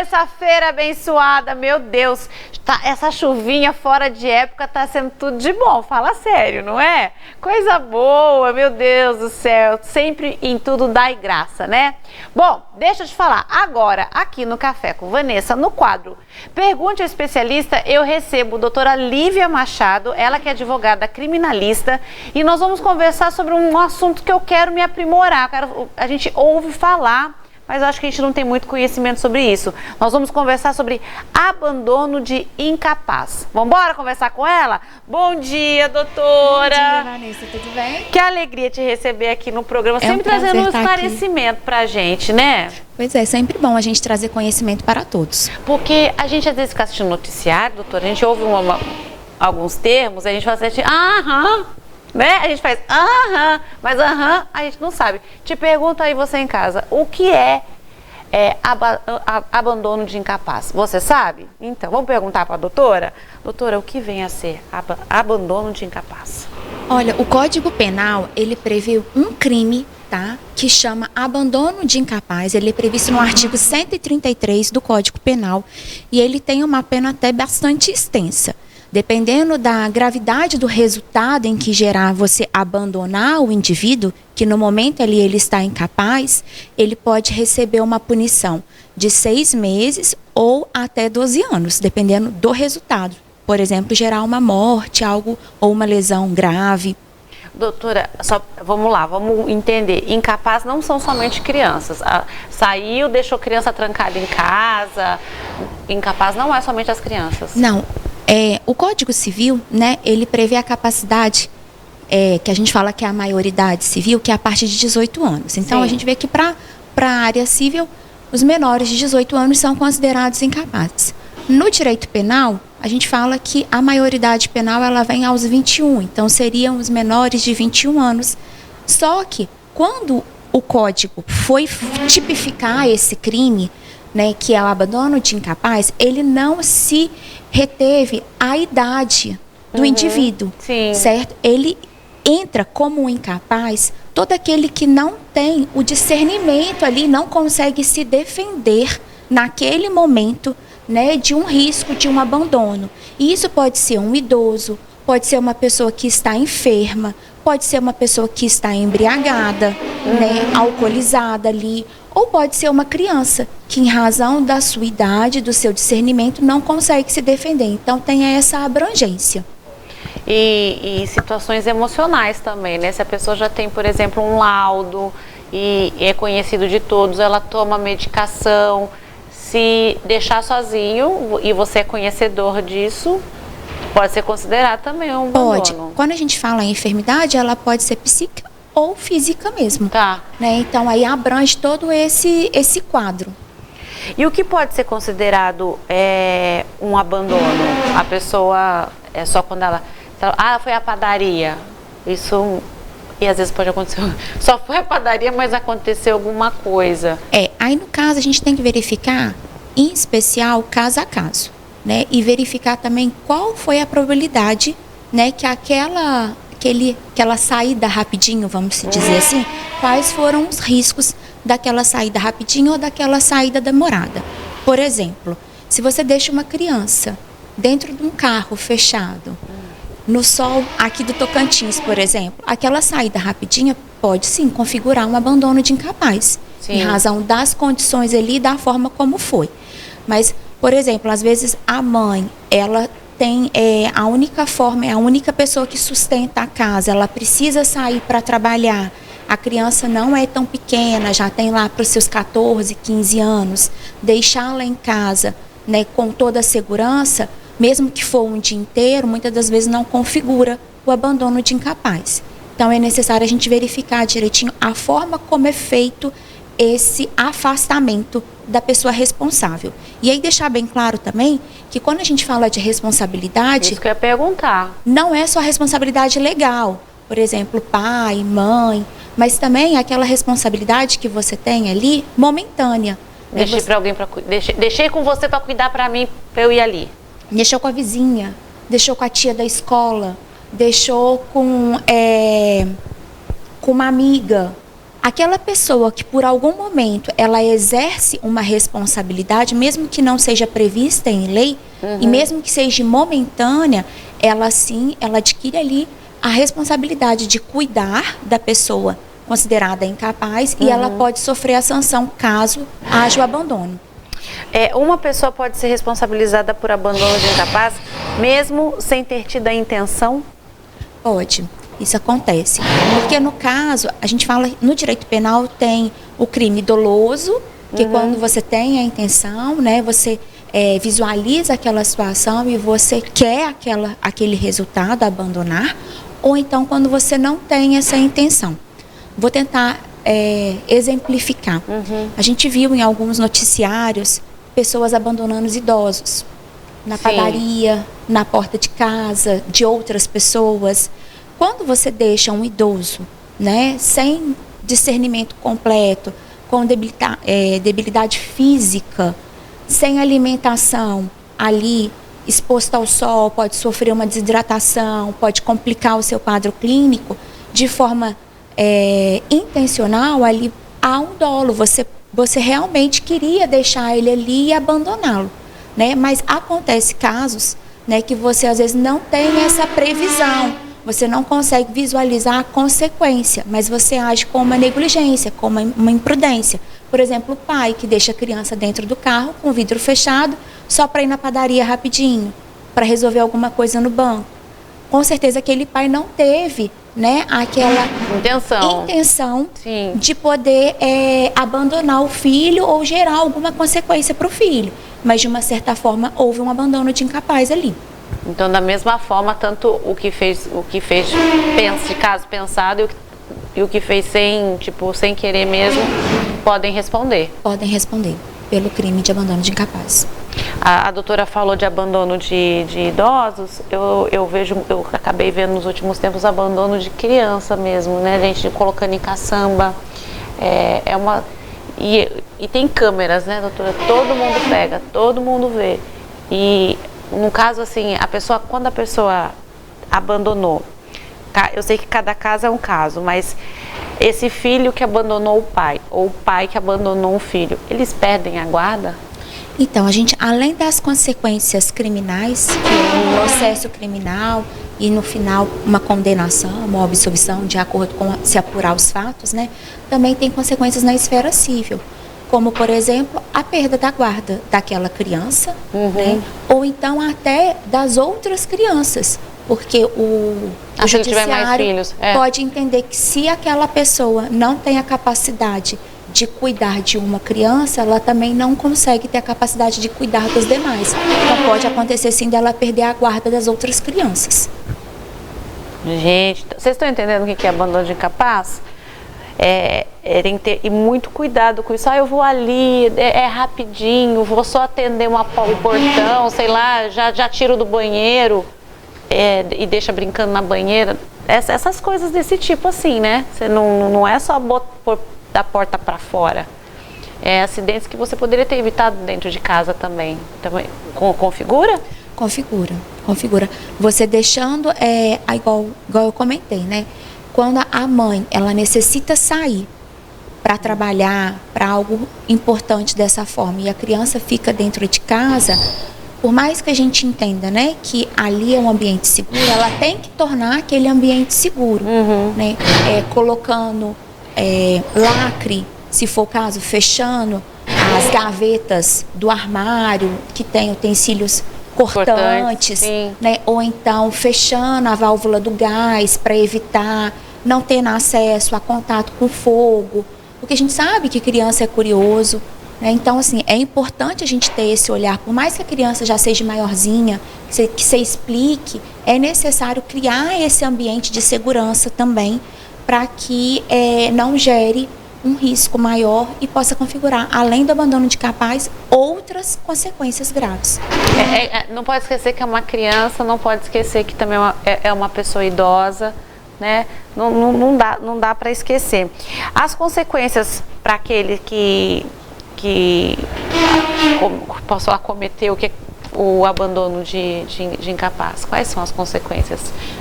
terça-feira abençoada, meu Deus, essa chuvinha fora de época tá sendo tudo de bom, fala sério, não é? Coisa boa, meu Deus do céu, sempre em tudo dai graça, né? Bom, deixa eu te falar, agora aqui no Café com Vanessa, no quadro Pergunte ao Especialista, eu recebo a doutora Lívia Machado, ela que é advogada criminalista, e nós vamos conversar sobre um assunto que eu quero me aprimorar, a gente ouve falar, mas eu acho que a gente não tem muito conhecimento sobre isso. Nós vamos conversar sobre abandono de incapaz. Vamos embora conversar com ela? Bom dia, doutora! Bom dia, Vanessa, tudo bem? Que alegria te receber aqui no programa, sempre trazendo um esclarecimento pra gente, né? Pois é, sempre bom a gente trazer conhecimento para todos. Porque a gente às vezes fica assistindo noticiário, doutora, a gente ouve alguns termos, a gente fala assim, né? A gente faz mas a gente não sabe. Te pergunto aí você em casa, o que é abandono de incapaz? Você sabe? Então, vamos perguntar para a doutora? Doutora, o que vem a ser abandono de incapaz? Olha, o Código Penal, ele prevê um crime, tá? Que chama abandono de incapaz. Ele é previsto no artigo 133 do Código Penal e ele tem uma pena até bastante extensa. Dependendo da gravidade do resultado em que gerar você abandonar o indivíduo, que no momento ali ele está incapaz, ele pode receber uma punição de 6 meses ou até 12 anos, dependendo do resultado. Por exemplo, gerar uma morte, algo ou uma lesão grave. Doutora, vamos lá, vamos entender. Incapaz não são somente crianças. Saiu, deixou criança trancada em casa. Incapaz não é somente as crianças. Não. O Código Civil, né, ele prevê a capacidade, que a gente fala que é a maioridade civil, que é a partir de 18 anos. Então, a gente vê que para a área civil, os menores de 18 anos são considerados incapazes. No direito penal, a gente fala que a maioridade penal ela vem aos 21, então seriam os menores de 21 anos. Só que, quando o Código foi tipificar esse crime, né, que é o abandono de incapaz, ele não se reteve a idade do indivíduo, certo? Ele entra como um incapaz todo aquele que não tem o discernimento ali, não consegue se defender naquele momento, né, de um risco, de um abandono. E isso pode ser um idoso, pode ser uma pessoa que está enferma, pode ser uma pessoa que está embriagada, né, alcoolizada ali, ou pode ser uma criança que, em razão da sua idade, do seu discernimento, não consegue se defender. Então, tem essa abrangência. E situações emocionais também, né? Se a pessoa já tem, por exemplo, um laudo e é conhecido de todos, ela toma medicação, se deixar sozinho, e você é conhecedor disso, pode ser considerado também um abandono. Pode. Quando a gente fala em enfermidade, ela pode ser psíquica ou física mesmo. Tá. Né? Então, aí abrange todo esse quadro. E o que pode ser considerado um abandono? A pessoa, só quando ela foi à padaria. Isso, e às vezes pode acontecer, só foi à padaria, mas aconteceu alguma coisa. Aí no caso a gente tem que verificar, em especial, caso a caso, né? E verificar também qual foi a probabilidade, né, que aquela saída rapidinho, vamos dizer assim, quais foram os riscos daquela saída rapidinho ou daquela saída demorada. Por exemplo, se você deixa uma criança dentro de um carro fechado, no sol aqui do Tocantins, por exemplo, aquela saída rapidinha pode sim configurar um abandono de incapaz, em razão das condições ali e da forma como foi. Mas, por exemplo, às vezes a mãe, ela tem a única forma, é a única pessoa que sustenta a casa, ela precisa sair para trabalhar, a criança não é tão pequena, já tem lá para os seus 14, 15 anos, deixá-la em casa, né, com toda a segurança, mesmo que for um dia inteiro, muitas das vezes não configura o abandono de incapaz. Então é necessário a gente verificar direitinho a forma como é feito esse afastamento da pessoa responsável. E aí deixar bem claro também que quando a gente fala de responsabilidade... Isso que eu ia perguntar. Não é só responsabilidade legal, por exemplo, pai, mãe, mas também aquela responsabilidade que você tem ali, momentânea. Deixei para alguém deixei com você para cuidar para mim, para eu ir ali. Deixou com a vizinha, deixou com a tia da escola, deixou com uma amiga. aquela pessoa que por algum momento ela exerce uma responsabilidade, mesmo que não seja prevista em lei, e mesmo que seja momentânea, ela adquire ali a responsabilidade de cuidar da pessoa considerada incapaz e ela pode sofrer a sanção caso haja o abandono. Uma pessoa pode ser responsabilizada por abandono de incapaz, mesmo sem ter tido a intenção? Pode. Isso acontece. Porque no caso, a gente fala, no direito penal tem o crime doloso, que quando você tem a intenção, né, você visualiza aquela situação e você quer aquele resultado, abandonar, ou então quando você não tem essa intenção. Vou tentar exemplificar. A gente viu em alguns noticiários pessoas abandonando os idosos na padaria, na porta de casa, de outras pessoas. Quando você deixa um idoso, né, sem discernimento completo, com debilidade física, sem alimentação, ali exposto ao sol, pode sofrer uma desidratação, pode complicar o seu quadro clínico, de forma intencional, ali há um dolo. Você realmente queria deixar ele ali e abandoná-lo, né? Mas acontece casos, né, que você às vezes não tem essa previsão. Você não consegue visualizar a consequência, mas você age com uma negligência, com uma imprudência. Por exemplo, o pai que deixa a criança dentro do carro, com o vidro fechado, só para ir na padaria rapidinho, para resolver alguma coisa no banco. Com certeza aquele pai não teve, né, aquela intenção de poder abandonar o filho ou gerar alguma consequência para o filho. Mas, de uma certa forma, houve um abandono de incapaz ali. Então, da mesma forma, tanto o que fez de caso pensado e o que fez sem querer mesmo, podem responder. Podem responder pelo crime de abandono de incapaz. A doutora falou de abandono de idosos. Eu acabei vendo nos últimos tempos abandono de criança mesmo, né? Gente colocando em caçamba. E tem câmeras, né, doutora? Todo mundo pega, todo mundo vê. E no caso, assim, quando a pessoa abandonou, eu sei que cada caso é um caso, mas esse filho que abandonou o pai, ou o pai que abandonou um filho, eles perdem a guarda? Então, a gente, além das consequências criminais, que é um processo criminal e no final uma condenação, uma absolvição, de acordo com se apurar os fatos, né, também tem consequências na esfera civil. Como, por exemplo, a perda da guarda daquela criança, né? Ou então até das outras crianças, porque o judiciário pode entender que se aquela pessoa não tem a capacidade de cuidar de uma criança, ela também não consegue ter a capacidade de cuidar dos demais. Então pode acontecer sim dela perder a guarda das outras crianças. Gente, vocês estão entendendo o que é abandono de incapaz? Tem que ter muito cuidado com isso. Eu vou ali, rapidinho, vou só atender o portão, sei lá, já tiro do banheiro e deixa brincando na banheira. Essas coisas desse tipo assim, né? Você não é só pôr da porta para fora. Acidentes que você poderia ter evitado dentro de casa também. Configura? Configura. Você deixando, igual eu comentei, né? Quando a mãe, ela necessita sair para trabalhar, para algo importante dessa forma, e a criança fica dentro de casa, por mais que a gente entenda, né, que ali é um ambiente seguro, ela tem que tornar aquele ambiente seguro, né? Colocando lacre, se for o caso, fechando as gavetas do armário que tem utensílios cortantes, né? Ou então fechando a válvula do gás para evitar não tendo acesso a contato com fogo, porque a gente sabe que criança é curioso, né? Então, assim, é importante a gente ter esse olhar, por mais que a criança já seja maiorzinha, que você explique, é necessário criar esse ambiente de segurança também, para que não gere um risco maior e possa configurar, além do abandono de incapaz, outras consequências graves. Não pode esquecer que é uma criança, não pode esquecer que também é uma pessoa idosa, né? Não dá para esquecer. As consequências para aquele que possa acometer o abandono de incapaz, quais são as consequências?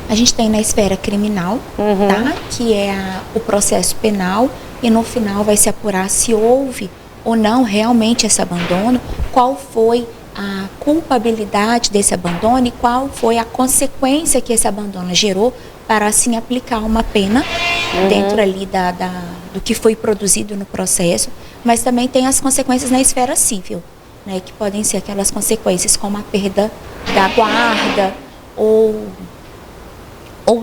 A gente tem na esfera criminal, tá? Que é o processo penal, e no final vai se apurar se houve ou não realmente esse abandono, qual foi a culpabilidade desse abandono e qual foi a consequência que esse abandono gerou, para assim aplicar uma pena dentro ali do que foi produzido no processo, mas também tem as consequências na esfera civil, né, que podem ser aquelas consequências como a perda da guarda ou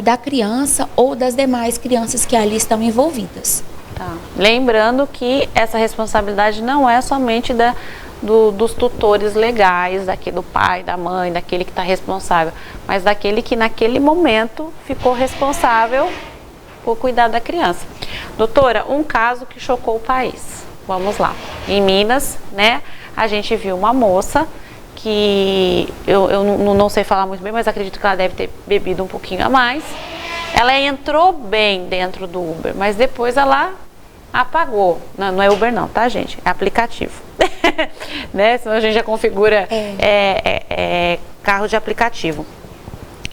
da criança ou das demais crianças que ali estão envolvidas. Tá. Lembrando que essa responsabilidade não é somente dos tutores legais, do pai, da mãe, daquele que está responsável, mas daquele que naquele momento ficou responsável por cuidar da criança. Doutora, um caso que chocou o país. Vamos lá. Em Minas, né, a gente viu uma moça que eu não sei falar muito bem, mas acredito que ela deve ter bebido um pouquinho a mais. Ela entrou bem dentro do Uber, mas depois ela apagou. Não é Uber não, tá, gente? É aplicativo. Né? Senão a gente já configura carro de aplicativo.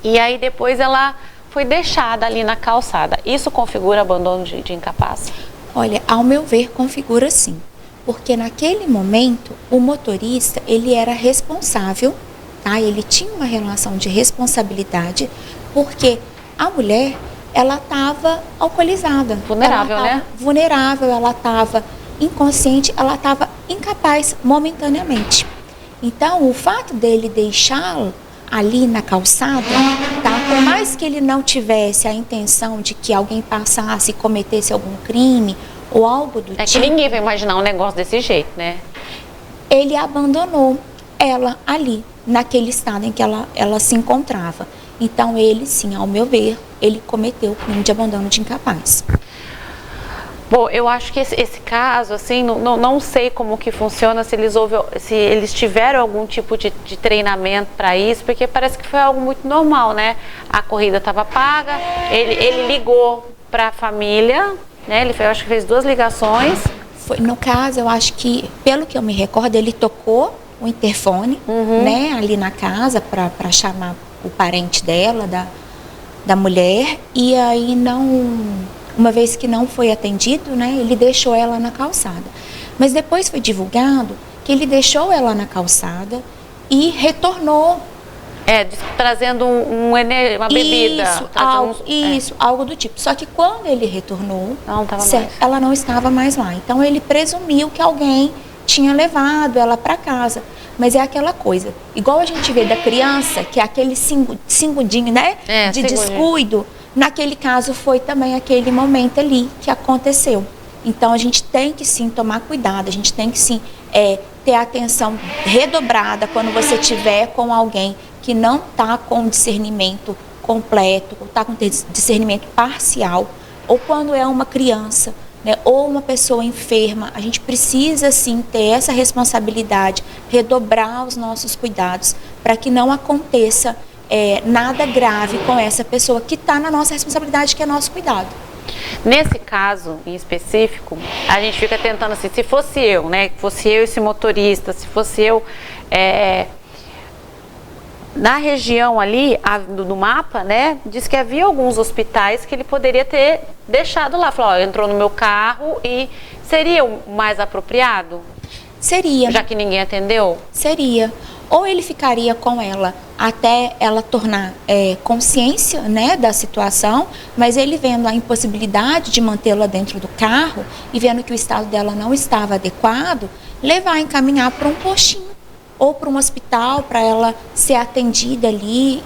E aí depois ela foi deixada ali na calçada. Isso configura abandono de incapaz? Olha, ao meu ver, configura sim. Porque naquele momento, o motorista, ele era responsável, tá? Ele tinha uma relação de responsabilidade, porque a mulher, ela estava alcoolizada. Vulnerável, né? Vulnerável, ela estava inconsciente, ela estava incapaz momentaneamente. Então, o fato dele deixá-lo ali na calçada, tá? Por mais que ele não tivesse a intenção de que alguém passasse e cometesse algum crime ou algo do tipo... É que ninguém vai imaginar um negócio desse jeito, né? Ele abandonou ela ali, naquele estado em que ela se encontrava. Então, ele, sim, ao meu ver, ele cometeu o crime de abandono de incapaz. Bom, eu acho que esse caso, assim, não sei como que funciona, se eles tiveram algum tipo de treinamento para isso, porque parece que foi algo muito normal, né? A corrida estava paga, ele ligou para a família, né? Eu acho que fez 2 ligações. No caso, eu acho que, pelo que eu me recordo, ele tocou o interfone, né, ali na casa para chamar o parente dela, da mulher, e aí uma vez que não foi atendido, né, ele deixou ela na calçada. Mas depois foi divulgado que ele deixou ela na calçada e retornou. Trazendo uma bebida. Algo do tipo. Só que quando ele retornou, mais. Ela não estava mais lá. Então ele presumiu que alguém tinha levado ela para casa. Mas é aquela coisa, igual a gente vê da criança, que é aquele segundinho, né, de descuido. Naquele caso foi também aquele momento ali que aconteceu. Então a gente tem que sim tomar cuidado, a gente tem que sim ter atenção redobrada quando você estiver com alguém que não está com discernimento completo, ou está com discernimento parcial, ou quando é uma criança, né, ou uma pessoa enferma. A gente precisa sim ter essa responsabilidade, redobrar os nossos cuidados para que não aconteça nada grave com essa pessoa que está na nossa responsabilidade, que é nosso cuidado. Nesse caso em específico, a gente fica tentando assim, se fosse eu, né, fosse eu esse motorista, se fosse eu, na região ali, do mapa, né, diz que havia alguns hospitais que ele poderia ter deixado lá, falou, entrou no meu carro, e seria o mais apropriado? Seria. Já que ninguém atendeu? Seria. Ou ele ficaria com ela até ela tornar consciência, né, da situação, mas ele vendo a impossibilidade de mantê-la dentro do carro e vendo que o estado dela não estava adequado, encaminhar para um postinho ou para um hospital para ela ser atendida ali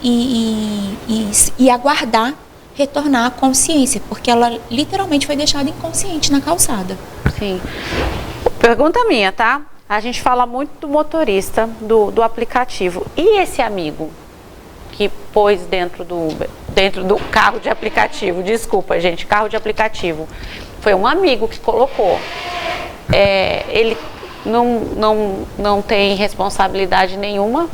e aguardar retornar à consciência, porque ela literalmente foi deixada inconsciente na calçada. Sim. Pergunta minha, tá? A gente fala muito do motorista, do aplicativo. E esse amigo que pôs dentro do carro de aplicativo, desculpa, gente, carro de aplicativo, foi um amigo que colocou. Ele não tem responsabilidade nenhuma?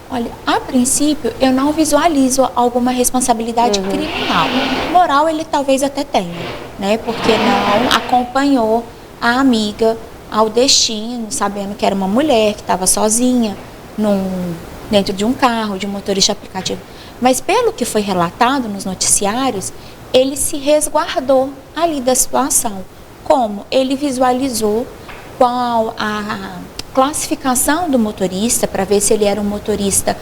Olha, a princípio, eu não visualizo alguma responsabilidade criminal. Moral, ele talvez até tenha, né? Porque não acompanhou a amiga ao destino, sabendo que era uma mulher que estava sozinha dentro de um carro, de um motorista aplicativo. Mas pelo que foi relatado nos noticiários, ele se resguardou ali da situação. Como? Ele visualizou qual a classificação do motorista, para ver se ele era um motorista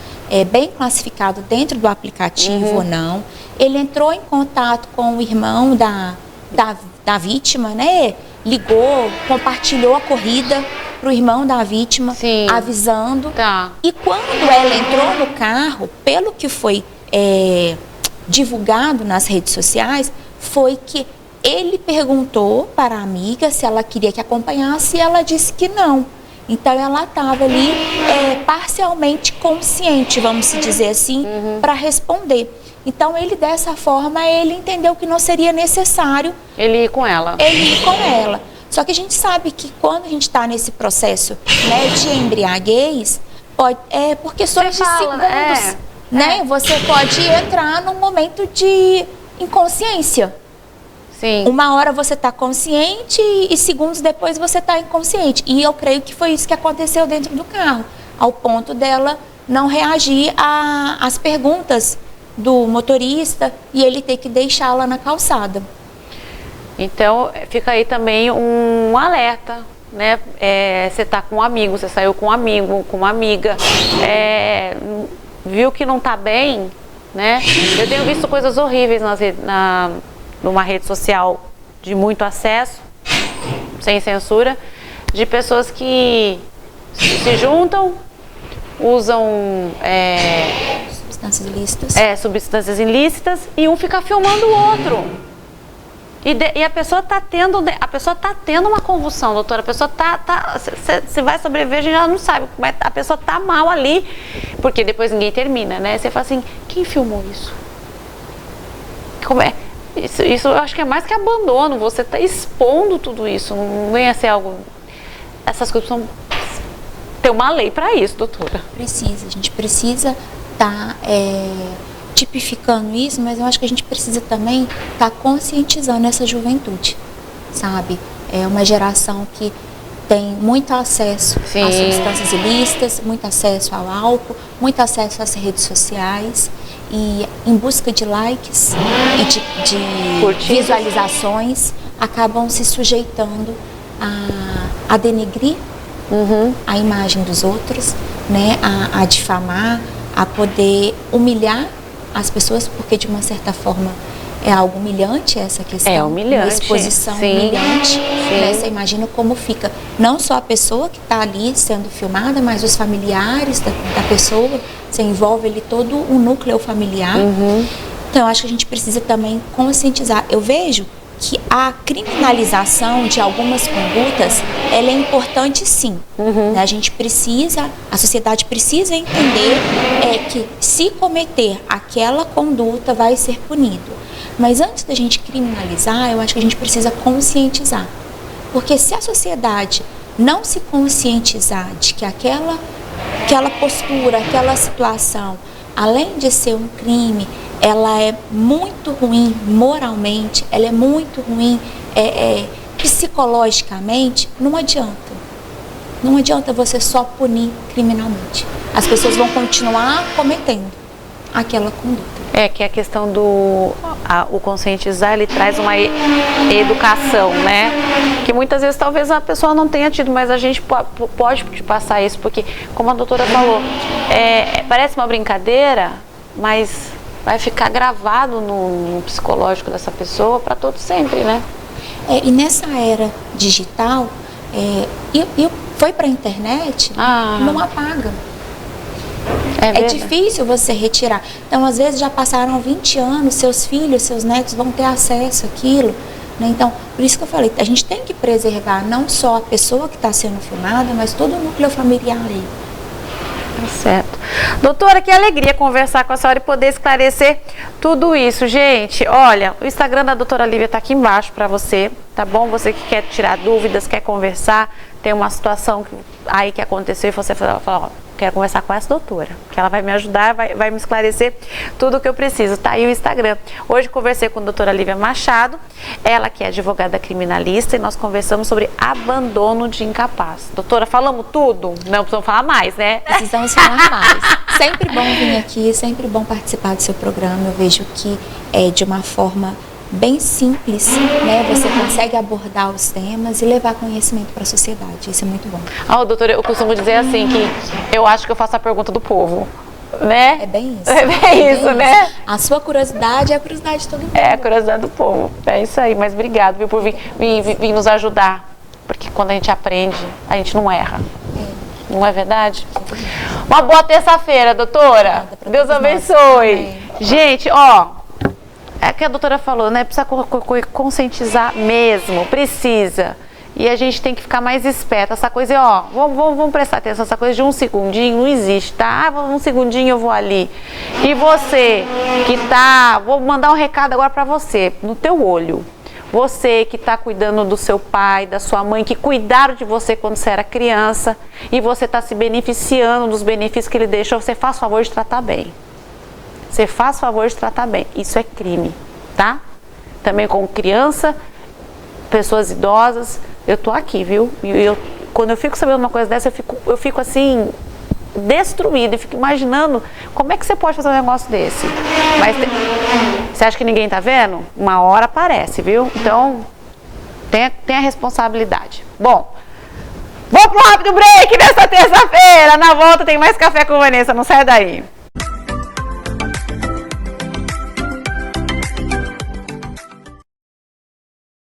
bem classificado dentro do aplicativo ou não. Ele entrou em contato com o irmão da vítima, né? Ligou, compartilhou a corrida para o irmão da vítima, Sim. avisando. Tá. E quando ela entrou no carro, pelo que foi divulgado nas redes sociais, foi que ele perguntou para a amiga se ela queria que acompanhasse e ela disse que não. Então ela estava ali parcialmente consciente, vamos dizer assim, para responder. Então ele, dessa forma, ele entendeu que não seria necessário ele ir com ela. Só que a gente sabe que quando a gente está nesse processo, né, de embriaguez, por questões de segundos, né? Você pode entrar num momento de inconsciência. Sim. Uma hora você está consciente e segundos depois você está inconsciente. E eu creio que foi isso que aconteceu dentro do carro, ao ponto dela não reagir às perguntas do motorista e ele ter que deixá-la na calçada. Então, fica aí também um alerta, né? Você está com um amigo, você saiu com um amigo, com uma amiga, viu que não está bem, né? Eu tenho visto coisas horríveis numa rede social de muito acesso, sem censura, de pessoas que se juntam, usam substâncias ilícitas. Substâncias ilícitas, e um fica filmando o outro. E a pessoa tá tendo uma convulsão, doutora. A pessoa se vai sobreviver, a gente já não sabe, mas a pessoa tá mal ali, porque depois ninguém termina, né? Você fala assim, quem filmou isso? Como é? Isso eu acho que é mais que abandono, você está expondo tudo isso, não vem a ser algo... Essas coisas são... Tem uma lei para isso, doutora. A gente precisa estar tipificando isso, mas eu acho que a gente precisa também estar conscientizando essa juventude, sabe? É uma geração que tem muito acesso Sim. às substâncias ilícitas, muito acesso ao álcool, muito acesso às redes sociais, e em busca de likes e de visualizações, acabam se sujeitando a denegrir a imagem dos outros, né? A difamar, a poder humilhar as pessoas, porque de uma certa forma é algo humilhante essa questão. É humilhante. Uma exposição humilhante. Né? Você imagina como fica não só a pessoa que está ali sendo filmada, mas os familiares da pessoa. Você envolve ali todo o núcleo familiar. Então, eu acho que a gente precisa também conscientizar. Eu vejo que a criminalização de algumas condutas, ela é importante sim. A sociedade precisa entender que se cometer aquela conduta vai ser punido. Mas antes da gente criminalizar, eu acho que a gente precisa conscientizar. Porque se a sociedade não se conscientizar de que aquela postura, aquela situação, além de ser um crime, ela é muito ruim moralmente, ela é muito ruim psicologicamente, não adianta. Não adianta você só punir criminalmente. As pessoas vão continuar cometendo aquela conduta. Que a questão o conscientizar, ele traz uma educação, né? Que muitas vezes talvez a pessoa não tenha tido, mas a gente pode passar isso, porque, como a doutora falou, parece uma brincadeira, mas vai ficar gravado no psicológico dessa pessoa para todo sempre, né? E nessa era digital, foi para a internet, não apaga. É difícil você retirar. Então, às vezes, já passaram 20 anos, seus filhos, seus netos vão ter acesso àquilo. Né? Então, por isso que eu falei, a gente tem que preservar não só a pessoa que está sendo filmada, mas todo o núcleo familiar aí. Tá certo. Doutora, que alegria conversar com a senhora e poder esclarecer tudo isso. Gente, olha, o Instagram da doutora Lívia está aqui embaixo para você, tá bom? Você que quer tirar dúvidas, quer conversar, tem uma situação aí que aconteceu e você fala, ó, quero conversar com essa doutora, que ela vai me ajudar, vai me esclarecer tudo o que eu preciso. Tá aí o Instagram. Hoje conversei com a doutora Lívia Machado, ela que é advogada criminalista, e nós conversamos sobre abandono de incapaz. Doutora, falamos tudo? Não precisamos falar mais, né? Precisamos falar mais. Sempre bom vir aqui, sempre bom participar do seu programa. Eu vejo que de uma forma bem simples, né? Você consegue abordar os temas e levar conhecimento para a sociedade. Isso é muito bom. Doutora, eu costumo dizer assim que eu acho que eu faço a pergunta do povo, né? É bem isso. É bem isso, né? A sua curiosidade é a curiosidade de todo mundo. É a curiosidade do povo. É isso aí, mas obrigado, viu, por vir nos ajudar. Porque quando a gente aprende, a gente não erra. Não é verdade? Uma boa terça-feira, doutora. Deus abençoe. Gente, é que a doutora falou, né? Precisa conscientizar mesmo, precisa. E a gente tem que ficar mais esperto. Essa coisa, vamos prestar atenção, essa coisa de um segundinho não existe, tá? Um segundinho eu vou ali. E você que tá, vou mandar um recado agora pra você, no teu olho. Você que está cuidando do seu pai, da sua mãe, que cuidaram de você quando você era criança e você está se beneficiando dos benefícios que ele deixou, você faz favor de tratar bem. Você faz favor de tratar bem. Isso é crime, tá? Também com criança, pessoas idosas, eu tô aqui, viu? Quando eu fico sabendo uma coisa dessa, eu fico assim, destruída, e fico imaginando como é que você pode fazer um negócio desse. Mas você acha que ninguém tá vendo? Uma hora aparece, viu? Então, tem a responsabilidade. Bom, vou pro rápido break nessa terça-feira. Na volta tem mais Café com Vanessa, não sai daí.